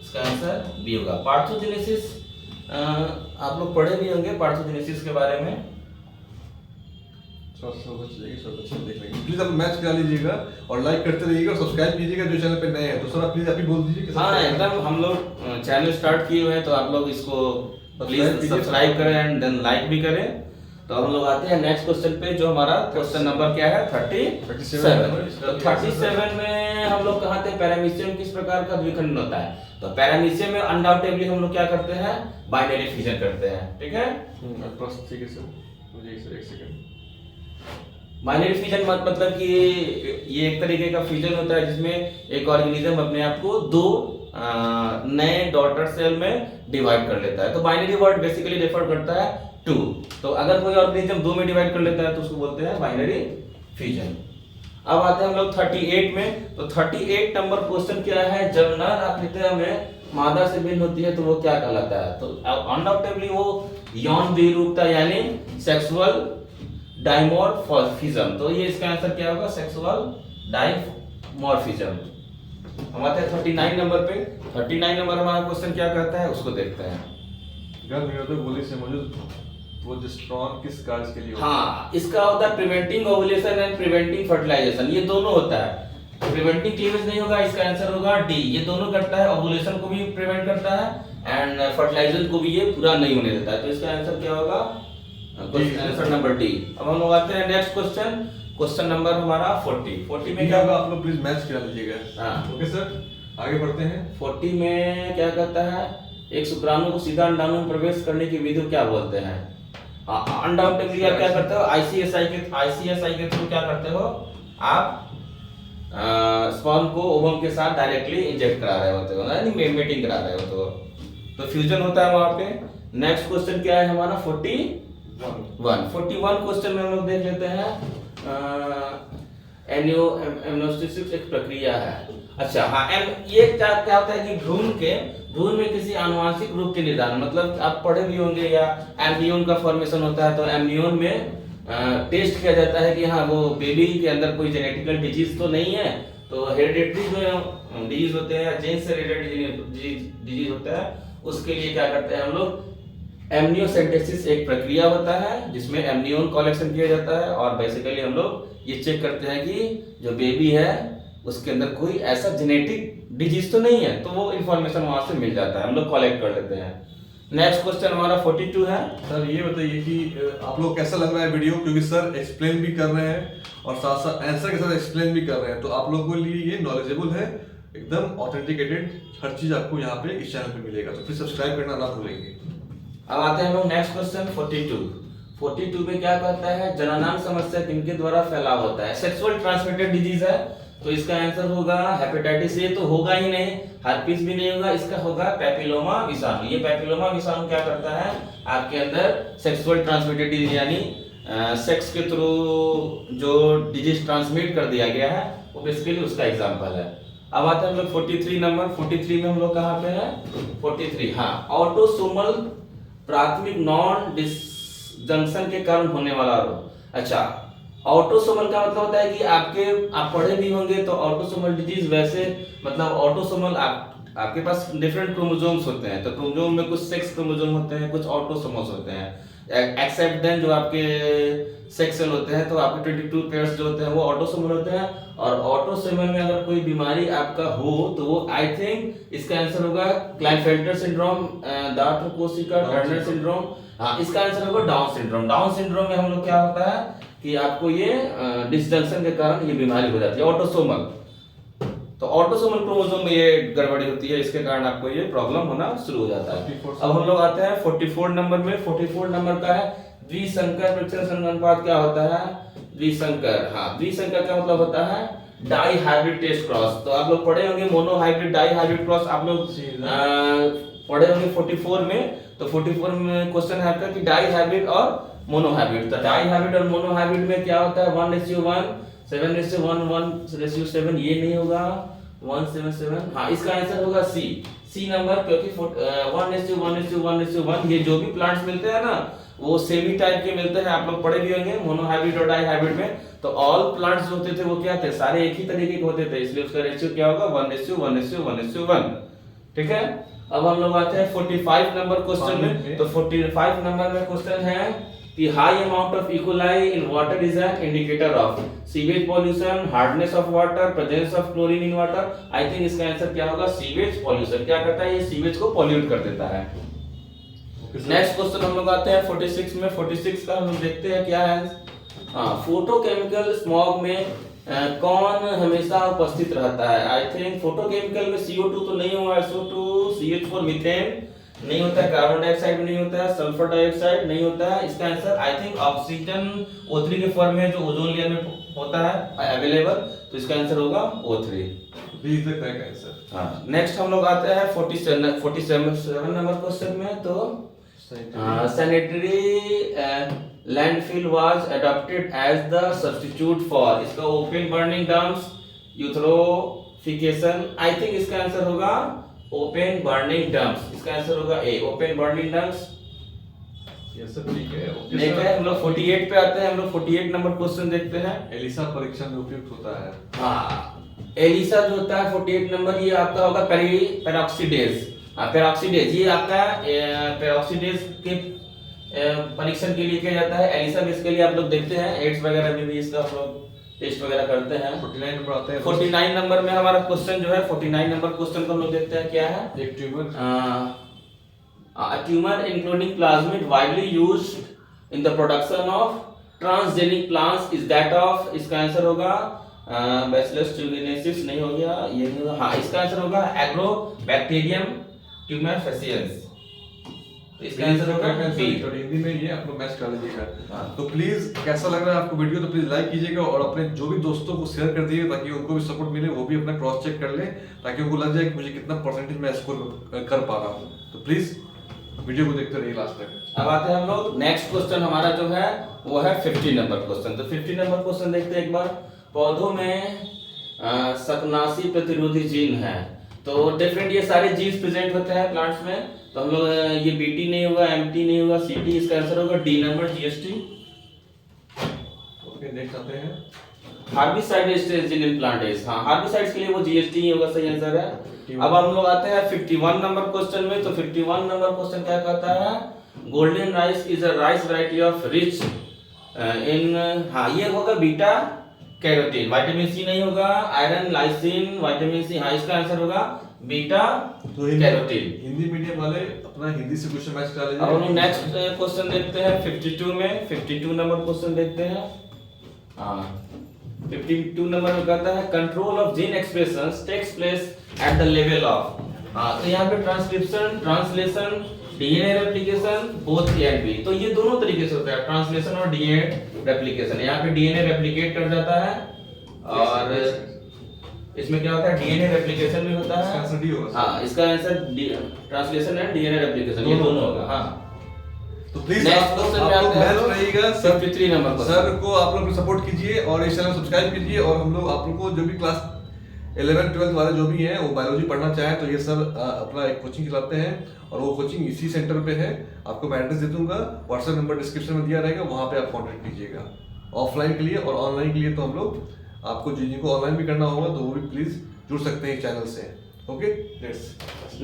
इसका आंसर बी होगा। पार्थोजेनेसिस आप लोग पढ़े भी होंगे पार्थोजेनेसिस के बारे में। प्लीज आप मैच करा लीजिएगा और लाइक करते रहिएगा और सब्सक्राइब कीजिएगा जो चैनल पे नए हैं। तो सर आप प्लीज आप ही बोल दीजिए कि हाँ एकदम, हम लोग चैनल स्टार्ट किए हुए हैं तो आप लोग इसको प्लीज सब्सक्राइब करें एंड देन लाइक भी करें। तो हम लोग आते हैं नेक्स्ट क्वेश्चन पे, जो हमारा क्वेश्चन नंबर क्या है 37। तो 37 में हम लोग कहाँ थे, पैरामीशियम किस प्रकार का द्विखंडन होता है। तो पैरामीशियम में अनडाउटेबली हम लोग क्या करते हैं, बाइनरी फिजन करते हैं, ठीक है। ठीक है सर, मुझे एक सेकंड। बाइनरी फिजन मतलब कि ये एक तरीके का फिजन होता है जिसमें एक ऑर्गेनिज्म अपने आप को दो नए डॉटर सेल में डिवाइड कर लेता है। तो बाइनरी वर्ड बेसिकली रेफर करता है टू। तो अगर कोई ऑर्गेनिज्म दो में डिवाइड कर लेता है तो उसको बोलते हैं बाइनरी फिजन। अब आते हैं हम लोग 38 में। तो 38 नंबर क्वेश्चन क्या है, जब नर आकृतियां में मादा से भिन्न होती है तो वो क्या कहलाता है। तो अनडाउटेबली वो यौन द्विरूपता यानी सेक्सुअल डाइमॉर्फिज्म। तो ये इसका आंसर क्या होगा, सेक्सुअल डाइमॉर्फिज्म। हम आते हैं 39 नंबर पे। 39 नंबर हमारा क्वेश्चन क्या कहता है उसको देखते हैं। गर्भ निरोधक गोली से मौजूद प्रोजेस्टेरॉन किस कार्य के लिए होता है? हाँ, इसका होता है preventing ovulation and preventing fertilisation, ये दोनों होता है। प्रिवेंटिंग क्लीवेज नहीं होगा, इसका आंसर होगा डी। ये दोनों करता है, ओव्यूलेशन को भी प्रिवेंट करता है एंड फर्टिलाइजेशन को भी ये पूरा नहीं होने देता है। तो इसका आंसर क्या होगा, आंसर नंबर डी। अब हम लोग आते हैं नेक्स्ट क्वेश्चन, क्वेश्चन नंबर हमारा 40 में क्या होगा, आप लोग प्लीज मैच करा लीजिएगा। हाँ ओके सर, आगे बढ़ते हैं। 40 में क्या कहता है, एक शुक्राणु को सीधा अंडाणु में प्रवेश करने की विधि को क्या बोलते हैं। अनडाउटेबली आप क्या करते हो, आईसीएसआई के थ्रू क्या करते हो, आप स्पर्म को ओवम के साथ डायरेक्टली इंजेक्ट करा रहे होते हो, यानी मेटिंग करा रहे होते हो, तो फ्यूजन होता है वहां पे। नेक्स्ट क्वेश्चन क्या है हमारा 41 क्वेश्चन में हम लोग देख लेते हैं। एमनियोस्टेसिस एक प्रक्रिया है। अच्छा हाँ, ये क्या होता है कि भ्रूण में किसी आनुवांशिक रूप के निदान, मतलब आप पढ़े भी होंगे, या एम्ब्रियोन का फॉर्मेशन होता है। तो एम्ब्रियोन में टेस्ट किया जाता है कि हाँ वो बेबी के अंदर कोई जेनेटिकल डिजीज तो नहीं है। तो हेरिडिटरी जो डिजीज होते हैं, जेन से रिलेटेड डिजीज होता है, उसके लिए क्या करते हैं हम लोग, एमनियोसेंटेसिस एक प्रक्रिया होता है जिसमें एमनियोन कलेक्शन किया जाता है और बेसिकली हम लोग ये चेक करते हैं कि जो बेबी है उसके अंदर कोई ऐसा जेनेटिक डिजीज तो नहीं है, तो वो इंफॉर्मेशन वहां से मिल जाता है, हम लोग कलेक्ट कर लेते हैं। नेक्स्ट क्वेश्चन हमारा 42 है। सर ये बताइए कि आप लोग कैसा लग रहा है वीडियो, क्योंकि सर एक्सप्लेन भी कर रहे हैं और साथ साथ आंसर के साथ एक्सप्लेन भी कर रहे हैं, तो आप लोगों के लिए ये नॉलेजेबल है, एकदम ऑथेंटिकेटेड, हर चीज आपको यहाँ पे इस चैनल पे मिलेगा। तो फिर सब्सक्राइब करना ना भूलेंगे। अब आते हैं हम लोग नेक्स्ट क्वेश्चन 42 में क्या कहता है, जननांग समस्या किनके द्वारा फैलाव होता है। सेक्सुअल ट्रांसमिटेड डिजीज है, तो इसका आंसर होगा हेपेटाइटिस ए, तो होगा ही नहीं, हर्पीस भी नहीं होगा, इसका होगा पैपिलोमा विषाणु। ये पैपिलोमा विषाणु क्या करता है, आपके अंदर सेक्सुअल ट्रांसमिटेड डिजीज यानी सेक्स के थ्रू जो डिजीज ट्रांसमिट कर दिया गया है, वो बेसिकली उसका एग्जांपल है। अब आते हैं हम लोग 43 नंबर। 43 में हम लोग कहाँ पे हैं, 43 हाँ, ऑटोसोमल प्राथमिक नॉन डिसजंक्शन के कारण होने वाला रोग। अच्छा, ऑटोसोमल का मतलब होता है कि आप पढ़े भी होंगे, तो ऑटोसोमल डिजीज वैसे मतलब ऑटोसोमल आपके पास डिफरेंट क्रोमोसोम्स होते हैं, तो क्रोमोसोम में कुछ सेक्स क्रोमोसोम होते हैं, कुछ ऑटोसोमल्स होते हैं। एक्सेप्ट देन जो आपके सेक्स सेल होते हैं, तो आपके 22 पेयर्स जो होते हैं वो ऑटोसोमल होते हैं। और ऑटोसोमल में अगर कोई बीमारी आपका हो तो वो आई थिंक इसका आंसर होगा क्लाइनफेल्टर सिंड्रोम, दात्र कोशिका टर्नर सिंड्रोम। हाँ, इसका आंसर होगा डाउन सिंड्रोम। डाउन सिंड्रोम में हम लोग क्या होता है कि आपको ये डिसजंक्शन के कारण ये बीमारी हो जाती है, ऑटोसोमल। तो ऑटोसोमल क्रोमोसोम में ये गड़बड़ी होती है, इसके कारण आपको ये प्रॉब्लम होना शुरू हो जाता है। अब हम लोग आते हैं 44 नंबर में। 44 नंबर का है द्विसंकर प्रक्षेपण अनुपात क्या होता है। द्विसंकर, हाँ द्विसंकर का मतलब होता है डाई हाइब्रिड टेस्ट क्रॉस। तो आप लोग पढ़े होंगे monohybrid dihybrid cross, आप लोग पढ़े होंगे 44 में। तो 44 में क्वेश्चन है आपका कि डाई हाइब्रिड और मोनो हाइब्रिड। तो डाई हाइब्रिड और मोनो हाइब्रिड में क्या होता है 1:1 7:1 ये नहीं होगा 177। हाँ, इसका आंसर होगा सी नंबर, क्योंकि 1:1 ये जो भी प्लांट्स मिलते हैं ना वो सेमी टाइप के मिलते हैं। आप लोग पढ़े भी होंगे मोनो हाइब्रिड और डाई हाइब्रिड में। तो ऑल प्लांट्स जो होते थे वो क्या थे, सारे एक ही तरीके के होते थे, इसलिए उसका रेशियो क्या होगा 1:1:1। ठीक है। अब हम लोग आते हैं 45 नंबर क्वेश्चन में। तो 45 नंबर में क्वेश्चन है कि high amount of E coli in water is an indicator of sewage pollution, hardness of water, presence of chlorine in water. I think इसका आंसर क्या होगा सीवेज पॉल्यूशन। क्या करता है, ये सीवेज को पॉल्यूट कर देता है। नेक्स्ट क्वेश्चन हम लोग आते हैं 46 में। 46 का हम लोग देखते हैं क्या है। हाँ, फोटोकेमिकल स्मॉग में कौन हमेशा उपस्थित रहता है। आई थिंक फोटोकेमिकल में CO2 तो नहीं होगा, SO2, CH4 मीथेन नहीं होता है, कार्बन डाइऑक्साइड नहीं होता है, सल्फर डाइऑक्साइड नहीं होता है। इसका answer I think oxygen O3 के फॉर्म में जो ओजोन लेयर में होता है अवेलेबल, तो इसका आंसर होगा O3। B is the correct answer. हाँ, नेक्स्ट हम लोग आते हैं 47 नंबर क्वेश्चन में। तो sanitary landfill was adopted as the substitute for, इसका open burning dumps, eutrophication. I think इसका आंसर होगा ओपन बर्निंग डंप्स। इसका आंसर होगा A, open burning dumps. Yes sir, ठीक है। ओके ठीक है, हम लोग 48 पे आते हैं। हम लोग 48 नंबर क्वेश्चन देखते हैं। एलिसा परीक्षा में उपयुक्त होता है। हाँ, एलिसा जो होता है 48 नंबर, ये आपका होगा पेरोक्सीडेज। पेरोक्सीडेज ये आपका पेरोक्सीडेज के परीक्षण के लिए किया जाता है। एलिसा बेस के लिए आप लोग देखते हैं एड्स वगैरह में भी इसका आप लोग टेस्ट वगैरह करते हैं। 49 नंबर आते हैं। 49 नंबर में हमारा क्वेश्चन जो है 49 नंबर क्वेश्चन को हम लोग देखते हैं क्या है। एक tumour, a tumor including plasmid widely used in the production of transgenic plants is that of, इसका आंसर होगा Bacillus thuringiensis नहीं हो गया, ये नहीं होगा। हाँ, इसका आंसर होगा Agrobacterium tumefaciens। तो इसका आंसर होगा बी। तो हिंदी में ये आप लोग मैच कर लीजिएगा। हाँ। तो प्लीज कैसा लग रहा है आपको वीडियो, तो प्लीज लाइक कीजिएगा और अपने जो भी दोस्तों को शेयर कर दीजिएगा ताकि उनको भी सपोर्ट मिले, वो भी अपना क्रॉस चेक कर ले, ताकि उनको लग जाए कि मुझे कितना परसेंटेज मैं स्कोर कर पा रहा हूँ। तो प्लीज वीडियो को देखते रहिए लास्ट तक। अब आते हैं हम लोग नेक्स्ट क्वेश्चन हमारा जो है वो है 50 नंबर क्वेश्चन। तो 50 नंबर क्वेश्चन देखते हैं एक बार। पौधों में शकनाशी प्रतिरोधी जीन है, तो डेफिनेट ये सारे जीन्स प्रेजेंट होते हैं प्लांट्स में। तो हम लोग ये BT नहीं होगा, MT नहीं होगा, CT, इसका आंसर होगा D number GST। Okay, next आते हैं herbicide stress gene in plant is, हाँ हार्बिसाइड्स के लिए वो GST ही होगा, सही आंसर है। अब हम लोग आते हैं 51 नंबर क्वेश्चन में। तो 51 नंबर क्वेश्चन क्या कहता है, golden rice is a rice variety of rich in, हाँ ये होगा बीटा कैरोटीन। विटामिन C नहीं होगा, आयरन, लाइसिन, विटामिन C, हाँ इसका आंसर होगा बीटा कैरोटीन। हिंदी मीडियम वाले अपना हिंदी से क्वेश्चन मैच करा लीजिए। अब हम लोग नेक्स्ट क्वेश्चन देखते हैं 52 में। 52 नंबर क्वेश्चन देखते हैं। हाँ, 52 नंबर में कहता है control of gene expressions takes place at the level of, हाँ तो यहाँ पे transcription, translation, DNA replication, both A and B। तो ये दोनों तरीके से होता है, ट्रांसलेशन और DNA रेप्लिकेशन। यहाँ पे DNA रेप्लिकेट कर जाता है और इसमें क्या होता है DNA रेप्लिकेशन भी होता है। इसका आंसर डी होगा। हाँ, इसका answer translation and DNA replication, ये दोनों होगा। हाँ, तो प्लीज नेक्स्ट आप क्वेश्चन लोग में आते मैच हैं। रहिएगा सर। 53 नंबर सर को आप लोग सपोर्ट कीजिए और इस चैनल सब्सक्राइब कीजिए। और हम लोग आप लोग को जो भी क्लास 11 12 वाले जो भी हैं वो बायोलॉजी पढ़ना चाहें तो ये सर अपना एक कोचिंग चलाते हैं और वो कोचिंग इसी सेंटर पे है। आपको मैं एड्रेस दे दूंगा, व्हाट्सएप नंबर डिस्क्रिप्शन में दिया रहेगा, वहाँ पे आप कॉन्टेक्ट कीजिएगा ऑफलाइन के लिए। और ऑनलाइन के लिए तो हम लोग आपको जिनको ऑनलाइन भी करना होगा तो वो भी प्लीज जुड़ सकते हैं इस चैनल से। ओके,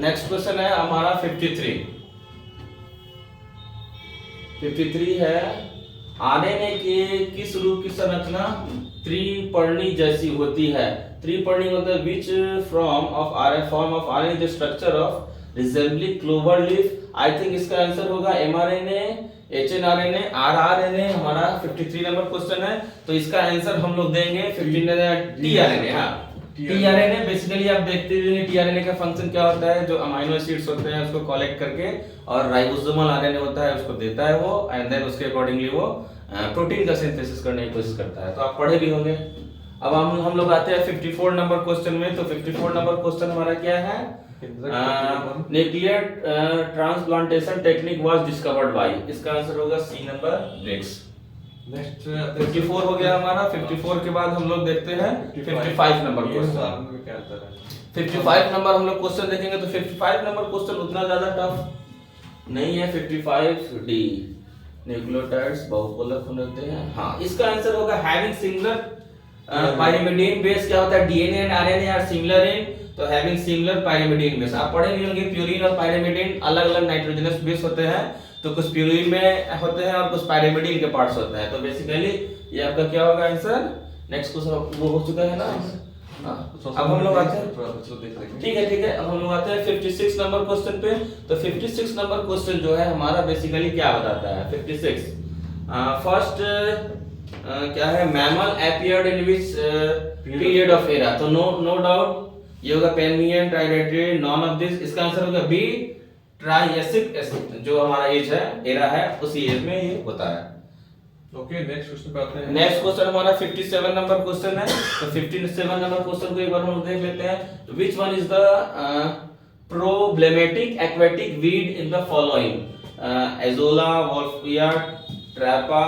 नेक्स्ट क्वेश्चन है हमारा 53 है आरएनए के किस रूप की संरचना त्रिपर्णी जैसी होती है। त्रिपर्णी मतलब which form of RNA the structure of resembling clover leaf. I think इसका आंसर होगा mRNA, hnRNA, rRNA। हमारा 53 नंबर क्वेश्चन है, तो इसका आंसर हम लोग देंगे 15 tRNA। हाँ, tRNA बेसिकली आप देखते होंगे tRNA का फंक्शन क्या होता है, जो अमीनो एसिड्स होते हैं उसको कलेक्ट करके और राइबोसोमल आरएनए होता है उसको देता है वो, एंड देन उसके अकॉर्डिंगली वो प्रोटीन का सिंथेसिस करने की कोशिश करता है। तो आप पढ़े भी होंगे। अब हम लोग आते हैं 54 नंबर क्वेश्चन में। तो 54 नंबर क्वेश्चन हमारा क्या है? Nuclear transplantation technique was discovered by, इसका आंसर होगा सी नंबर ब्रिग्स। नेक्स्ट 54 हो गया हमारा। 54 के बाद हम लोग देखते हैं 55 नंबर क्वेश्चन। क्या आंसर है? 55 नंबर हम लोग क्वेश्चन देखेंगे तो 55 नंबर क्वेश्चन उतना ज्यादा टफ नहीं है। 55 डी, न्यूक्लियोटाइड्स बहुपोलक होते हैं। हाँ, इसका आंसर होगा हैविंग सिमिलर पाइरिमिडीन बेस। क्या होता है? DNA and RNA are similar in, तो हैविंग सिमिलर पाइरिमिडीन बेस। आप पढ़े नहीं होंगे, प्यूरिन और पाइरिमिडीन अलग अलग नाइट्रोजनस बेस होते हैं। तो कुछ प्यूरिन में होते हैं और कुछ पाइरिमिडीन के पार्ट्स होते हैं। तो बेसिकली ये आपका क्या होगा आंसर? नेक्स्ट क्वेश्चन वो हो चुका है ना। अब हम लोग आते हैं, ठीक है, अब हम लोग आते हैं 56 नंबर क्वेश्चन पे। तो 56 नंबर क्वेश्चन जो है हमारा बेसिकली क्या बताता है? 56 फर्स्ट क्या है? Mammal appeared in which period of era. तो नो डाउट ये होगा पेर्मियन, ट्राइडेंट्री, नॉन ऑफ दिस। इसका आंसर होगा बी, ट्राइएसिक। जो हमारा एज है, एरा है, उसी एज में ये होता है। ओके, नेक्स्ट क्वेश्चन पे आते हैं। नेक्स्ट क्वेश्चन हमारा 57 नंबर क्वेश्चन है। तो 57 नंबर क्वेश्चन को एक बार हम देख लेते हैं। Which one is the problematic aquatic weed in the following? Azolla, Wolffia, Trapa,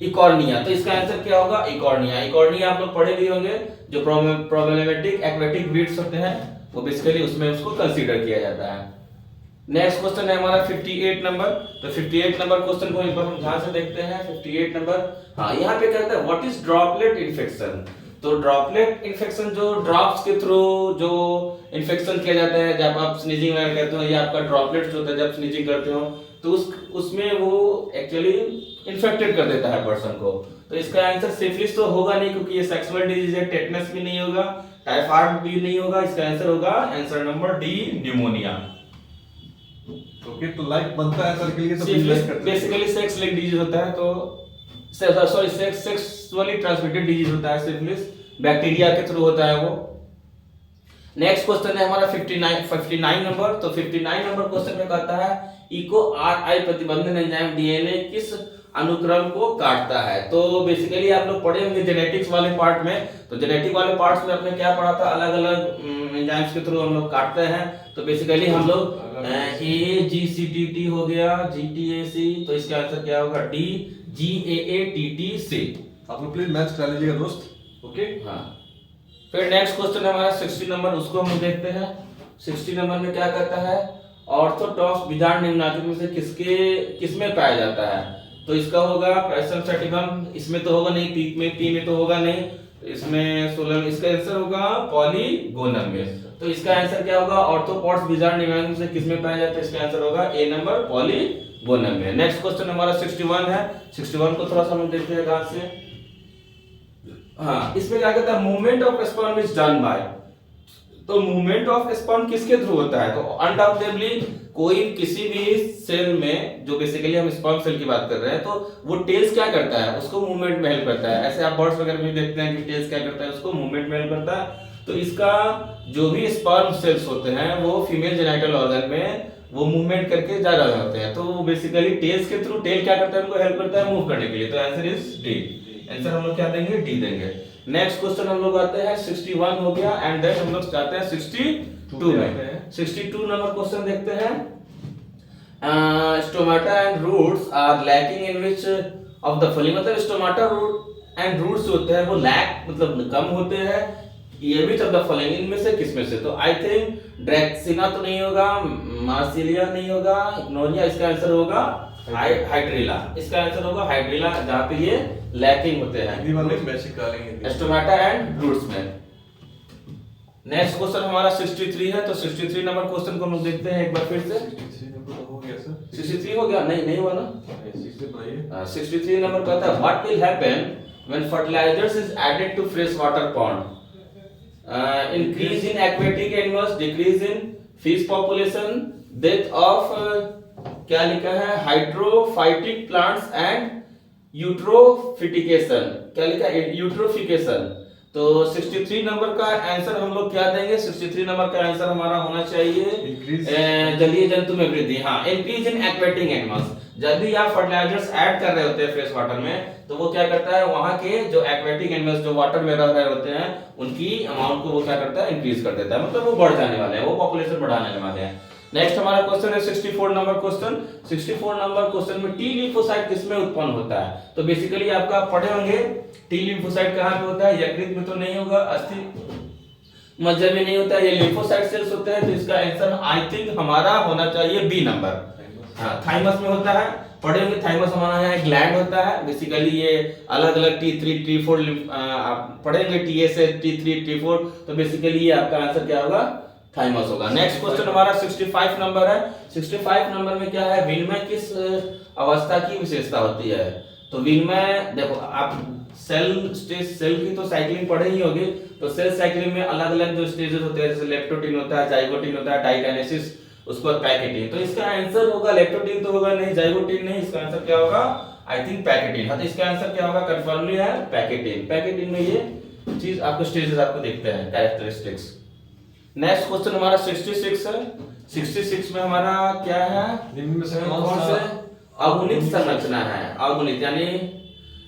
Eichhornia. तो इसका आंसर क्या होगा? इकॉर्निया। इकॉर्निया आप लोग पढ़े भी होंगे। जो प्रॉब्लमेटिक एक्वेटिक वीड्स होते हैं वो बेसिकली उसमें उसको कंसीडर किया जाता है। नेक्स्ट क्वेश्चन है हमारा 58 नंबर। तो 58 नंबर क्वेश्चन को एक बार हम ध्यान से देखते हैं। 58 नंबर, हाँ, यहाँ पे कहता है व्हाट इज ड्रॉपलेट इन्फेक्शन। तो ड्रॉपलेट इन्फेक्शन जो ड्रॉप्स के थ्रू जो इन्फेक्शन किया जाता है, जब आप स्नीजिंग वगैरह करते हो या आपका ड्रॉपलेट्स होता है जब स्नीजिंग करते हो, तो उसमें वो एक्चुअली इन्फेक्टेड कर देता है पर्सन को। तो इसका आंसर सिफिलिस तो होगा नहीं, क्योंकि ये सेक्सुअल डिजीज है। टेटनस भी नहीं होगा, टाइफाइड भी नहीं होगा। इसका आंसर होगा answer number D, pneumonia. Okay, तो लाइक बनता है सर के लिए तो syphilis basically sex linked disease होता है। तो सॉरी सेक्सुअली ट्रांसमिटेड डिजीज होता है सिफिलिस, बैक्टीरिया के थ्रू होता है वो। नेक्स्ट क्वेश्चन है हमारा 59 नंबर। तो 59 नंबर क्वेश्चन में कहता है इको आरआई प्रतिबंधन एंजाइम डीएनए किस अनुक्रम को काटता है। तो बेसिकली आप लोग पढ़े होंगे जेनेटिक्स वाले पार्ट में। तो जेनेटिक वाले पार्ट्स में आपने क्या पढ़ा था? अलग अलग एंजाइम्स के थ्रू हम लोग काटते हैं। तो बेसिकली हम लोग AGCTT हो गया, GTAC। तो इसका आंसर क्या होगा? D, GAATTC। आप लोग प्लीज मैच करा लीजिएगा दोस्त। ओके, हाँ। फिर नेक्स्ट क्वेश्चन है हमारा 60 नंबर, उसको हम देखते हैं। 60 नंबर में क्या कहता है? ऑर्थोडॉक्स विधान निम्नलिखित में से किसमें पाया जाता है? तो इसका होगा प्रेसम सेटिवम। इसमें तो होगा नहीं, पी में तो होगा नहीं, इसमें सोलम। इसका आंसर होगा पॉलीगोनम में। तो इसका आंसर क्या होगा? ऑर्थोपॉड्स विजार्ड निम्नलिखित में से किसमें पाया जाता है? इसका आंसर होगा ए नंबर, पॉलीगोनम में। नेक्स्ट क्वेश्चन हमारा 61 है। 61 को थोड़ा सा हम देखते हैं ध्यान से। हाँ, इसमें क्या कहता है? Movement of sperm is done by. तो मूवमेंट ऑफ स्पर्म किसके थ्रू होता है? तो अनडाउटेबली कोई किसी भी सेल में, जो बेसिकली हम स्पर्म सेल की बात कर रहे हैं, तो वो टेल्स क्या करता है? उसको मूवमेंट में हेल्प करता है। ऐसे आप बर्ड्स वगैरह भी देखते हैं कि टेल्स क्या करता है? उसको मूवमेंट में हेल्प करता है। तो इसका जो भी स्पर्म सेल्स होते हैं वो फीमेल जेनिटल ऑर्गन में वो मूवमेंट करके जा रहे होते हैं। तो बेसिकली टेल्स के थ्रू टेल क्या करता है? उनको हेल्प करता है मूव करने के लिए। तो आंसर इज डी। आंसर हम लोग क्या देंगे? डी देंगे। नेक्स्ट क्वेश्चन हम लोग आते हैं 61 हो गया, एंड देन हम लोग जाते हैं 62 में। 62 नंबर क्वेश्चन देखते हैं। Stomata and roots are lacking in which of the following. मतलब स्टोमाटा रूट एंड रूट्स होते हैं वो लैक मतलब कम होते हैं ये विच ऑफ द फॉलोइंग, इनमें से किसमें से? तो आई थिंक ड्रैक्सिना तो नहीं होगा, मार्सिलिया नहीं होगा, इग्नोरिया। इसका आंसर होगा हाइड्रिला। इसका आंसर होगा हाइड्रिला, जहां पे ये लैकिंग होते हैं स्टोमाटा एंड रूट्स में। नेक्स्ट क्वेश्चन हमारा 63 है। तो 63 नंबर क्वेश्चन को हम लोग देखते हैं एक बार फिर से। 63 हो गया? नहीं हुआ ना। 63 नंबर कहता है what will happen when fertilizers is added to fresh water pond? Increase in aquatic animals, decrease in fish population, death of क्या लिखा है? Hydrophytic plants and eutrophication. क्या लिखा है? यूट्रोफिकेशन। तो 63 नंबर का आंसर हम लोग क्या देंगे? 63 नंबर का आंसर हमारा होना चाहिए जलीय जंतु में वृद्धि। हाँ, इंक्रीज इन एक्वेटिक एनिमल्स। जब भी आप फर्टिलाइजर्स ऐड कर रहे होते हैं फ्रेश वाटर में, तो वो क्या करता है, वहां के जो एक्वेटिक एनिमल्स जो वाटर में रह रहे होते हैं उनकी अमाउंट को वो क्या करता है, इंक्रीज कर देता है, मतलब वो बढ़ जाने वाले हैं, वो पॉपुलेशन बढ़ाने वाले हैं। नेक्स्ट हमारा क्वेश्चन है 64 नंबर क्वेश्चन। 64 नंबर क्वेश्चन में टी लिम्फोसाइट किसमें उत्पन्न होता है? तो बेसिकली आपका पढ़े होंगे टी लिम्फोसाइट कहां पे होता है, यकृत में तो नहीं होगा, अस्थि मज्जा में नहीं होता है, ये लिम्फोसाइट सेल्स होते हैं। तो इसका आंसर आई थिंक हमारा होना चाहिए बी नंबर, हाँ थाइमस में होता है। पढ़े होंगे थाइमस हमारा यहाँ ग्लैंड होता है, बेसिकली ये अलग अलग T3 T4 आप पढ़ेंगे TA से T3 T4, तो बेसिकली ये आपका आंसर क्या होगा, थाइमस होगा। नेक्स्ट क्वेश्चन हमारा 65 नंबर है। 65 नंबर में क्या है, विनिमय किस अवस्था की विशेषता होती है? तो विनिमय देखो, आप सेल की तो साइक्लिंग पढ़े ही होगी, तो सेल साइक्लिंग में अलग अलग जो स्टेजेस होते हैं, जैसे लेप्टोटिन होता है, जाइगोटिन होता है, डाइकाइनेसिस, उसके बाद पैकेटिन। तो इसका आंसर होगा लेप्टोटिन तो होगा नहीं, जाइगोटिन नहीं, इसका आंसर क्या होगा, आई थिंक पैकेटिन। हाँ तो इसका आंसर क्या होगा, कंफर्मली है पैकेटिन। पैकेटिन में ये चीज आपको स्टेजेस आपको दिखते हैं, कैरेक्टरिस्टिक्स। नेक्स्ट क्वेश्चन हमारा 66 है। 66 में हमारा क्या है, निम्न में से कौन से अगुणित संरचना है, अगुणित यानी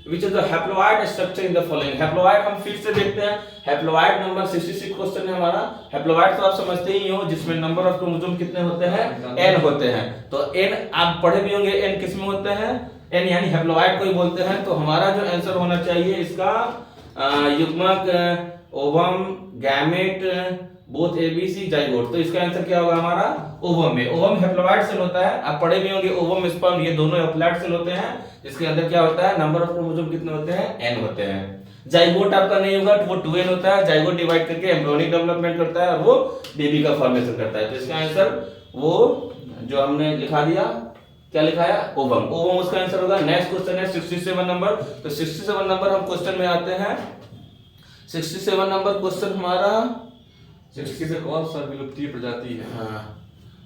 which is the haploid structure in the following। Haploid हम फिर से देखते हैं, हैप्लोइड नंबर 66 क्वेश्चन है हमारा। हैप्लोइड तो आप समझते ही हो, जिसमें नंबर ऑफ क्रोमोसोम कितने होते हैं, n होते हैं। तो n आप पढ़े भी होंगे, n किस में होते हैं, n यानी हैप्लोइड को ही बोलते हैं। तो हमारा जो आंसर होना चाहिए इसका युग्मक, ovum, gamete, both ABC, zygote. तो इसका आंसर क्या होगा हमारा, ओवम में। ओवम हैप्लोइड सेल होता है, आप पढ़े भी होंगे, ओवम स्पर्म ये दोनों हैप्लोइड सेल होते हैं, जिसके अंदर क्या होता है, नंबर ऑफ क्रोमोसोम कितने होते हैं, n होते हैं। जाइगोट आपका नहीं होगा, वो 2n होता है। जाइगोट डिवाइड करके एम्ब्रियोनिक डेवलपमेंट करता है और वो बेबी का फॉर्मेशन करता है। तो इसका आंसर वो जो हमने लिखा दिया, क्या लिखा है, ओवम। ओवम उसका आंसर होगा। नेक्स्ट क्वेश्चन है 67 नंबर। तो 67 नंबर हम क्वेश्चन में आते हैं। 67 नंबर क्वेश्चन हमारा, इसकी से कौन सा विलुप्तीय प्रजाति है?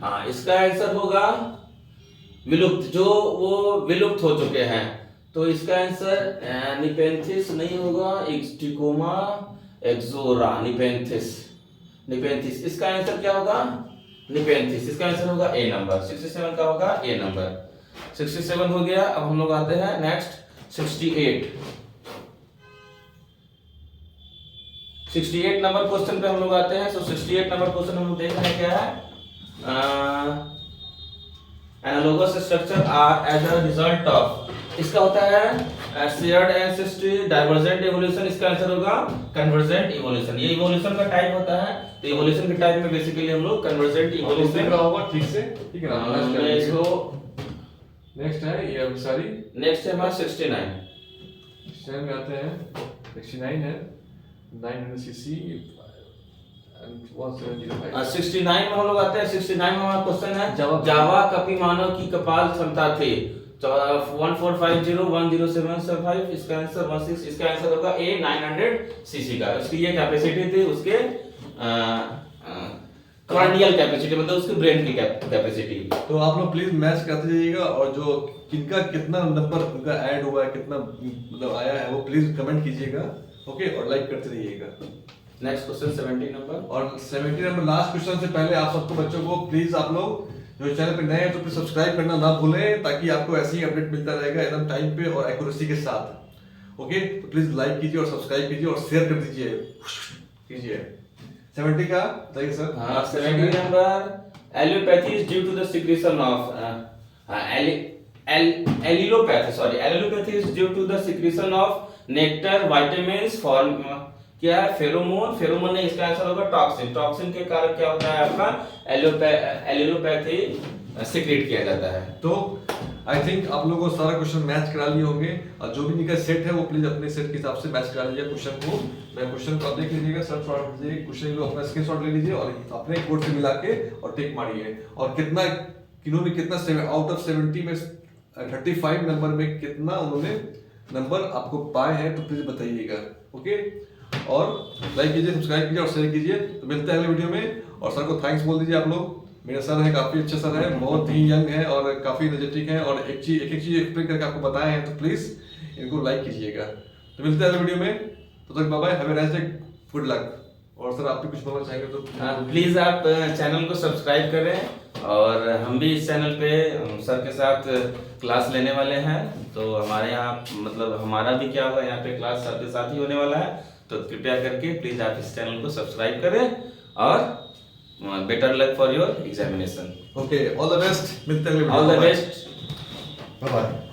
हाँ इसका आंसर होगा विलुप्त, जो वो विलुप्त हो चुके हैं। तो इसका आंसर निपेंथिस नहीं होगा, एक्सटिकोमा एक्सोरा, निपेंथिस इसका आंसर क्या होगा, निपेंथिस। इसका आंसर होगा ए नंबर, 67 का होगा ए नंबर। 67 हो गया। अब हम लोग आते हैं नेक्स्ट 68 नंबर क्वेश्चन पे हम लोग आते हैं। तो 68 नंबर क्वेश्चन हम लोग देख रहे हैं क्या है, analogous structure are as a result of, इसका होता है शेयर्ड एंसेस्ट्री, डाइवर्जेंट इवोल्यूशन। इसका आंसर होगा कन्वर्जेंट इवोल्यूशन। ये इवोल्यूशन का टाइप होता है, तो इवोल्यूशन के टाइप में बेसिकली हम लोग कन्वर्जेंट इवोल्यूशन का होगा। ठीक से, ठीक है ना। इसको नेक्स्ट है ये सारी, नेक्स्ट है हमारा 69 में आते हैं। 69 है 900 सीसी and 1705। 69 में हम लोग आते हैं। 69 में हमारा क्वेश्चन है, जावा जावा कपि मानव की कपाल क्षमता थी 1450 10775। इसका आंसर 16, इसका आंसर होगा ए 900 सीसी का। उसकी ये कैपेसिटी थी, उसके कार्डियल कैपेसिटी, मतलब उसके ब्रेन की कैपेसिटी। तो आप लोग प्लीज मैच करते जाइएगा, और जो किनका कितना नंबर उनका ऐड हुआ है, कितना मतलब आया है, वो प्लीज कमेंट कीजिएगा, ओके, और लाइक करते रहिएगा। Next question 70 number. और 70 नंबर लास्ट क्वेश्चन से पहले आप सबको बच्चों को प्लीज, आप लोग जो चैनल पे नए हैं तो प्लीज सब्सक्राइब करना ना भूलें, ताकि आपको ऐसे ही अपडेट मिलता रहेगा एकदम टाइम पे और एक्यूरेसी के साथ। ओके, तो प्लीज लाइक कीजिए और सब्सक्राइब कीजिए और शेयर कर दीजिए। 70 का बताइए सर। हाँ 70 number, allelopathy is due to the secretion of, allelopathy is due to the secretion of nectar, vitamins, form क्या है, फेरोमोन। फेरोमोन नहीं, इसका आंसर होगा टॉक्सिन। टॉक्सिन के कारण क्या होता है आपका एलिलोपैथी सीक्रेट किया जाता है। तो आई थिंक आप लोगों को सारा क्वेश्चन मैच करा लिए होंगे, और जो भी इनका सेट है वो प्लीज अपने सेट के हिसाब से मैच करा लीजिए क्वेश्चन को। मैं क्वेश्चन को आप देख लीजिएगा, सर शॉर्ट लीजिए क्वेश्चन को, अपना स्क्रीनशॉट ले लीजिए और अपने कोड से मिला के और टिक मारिए। और कितना किन्होंने कितना आउट ऑफ 70 में 35 नंबर में कितना उन्होंने नंबर आपको पाए हैं, तो प्लीज बताइएगा। ओके, और लाइक कीजिए, सब्सक्राइब कीजिए और शेयर कीजिए। तो मिलते हैं अगले वीडियो में, और सर को थैंक्स बोल दीजिए आप लोग। मेरे सर है, काफी अच्छे सर है, बहुत ही यंग है और काफी एनर्जेटिक है, और एक चीज एक्सप्लेन करके आपको बताए हैं, तो प्लीज इनको लाइक कीजिएगा। तो मिलते हैं अगले वीडियो में, तो तक bye bye, have a nice day, good luck. और सर आप भी कुछ बोलना चाहेंगे तो प्लीज आप चैनल को सब्सक्राइब करें और हम भी इस चैनल पे सर के साथ क्लास लेने वाले हैं। तो हमारे यहाँ मतलब हमारा भी क्या होगा, यहाँ पे क्लास सर के साथ ही होने वाला है। तो कृपया करके प्लीज़ आप इस चैनल को सब्सक्राइब करें और better luck for your examination. Okay, all the best, मिलते हैं अगले ऑल द वीडियो में। बेस्ट। Bye bye.